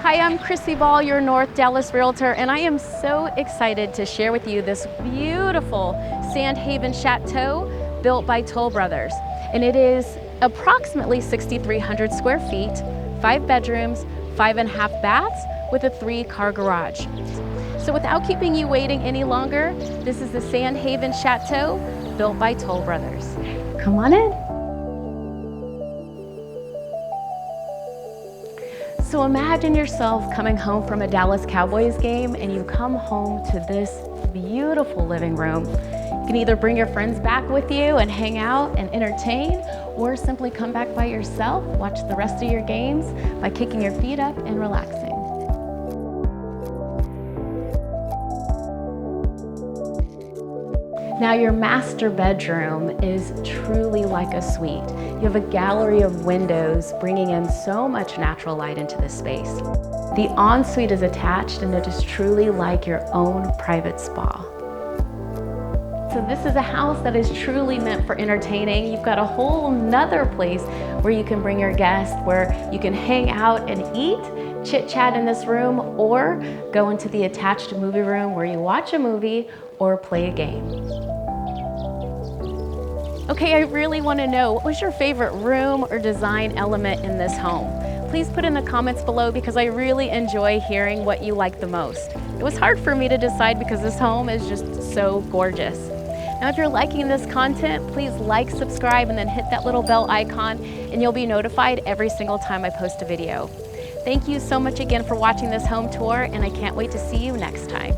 Hi, I'm Chrissy Ball, your North Dallas Realtor, and I am so excited to share with you this beautiful Sandhaven Chateau built by Toll Brothers. And it is approximately 6,300 square feet, 5 bedrooms, 5.5 baths, with a 3-car garage. So without keeping you waiting any longer, this is the Sandhaven Chateau built by Toll Brothers. Come on in. So imagine yourself coming home from a Dallas Cowboys game and you come home to this beautiful living room. You can either bring your friends back with you and hang out and entertain, or simply come back by yourself, watch the rest of your games by kicking your feet up and relaxing. Now your master bedroom is truly like a suite. You have a gallery of windows bringing in so much natural light into this space. The ensuite is attached and it is truly like your own private spa. So this is a house that is truly meant for entertaining. You've got a whole nother place where you can bring your guests, where you can hang out and eat, chit chat in this room, or go into the attached movie room where you watch a movie or play a game. Okay, I really want to know, what was your favorite room or design element in this home? Please put in the comments below because I really enjoy hearing what you like the most. It was hard for me to decide because this home is just so gorgeous. Now, if you're liking this content, please like, subscribe, and then hit that little bell icon, and you'll be notified every single time I post a video. Thank you so much again for watching this home tour, and I can't wait to see you next time.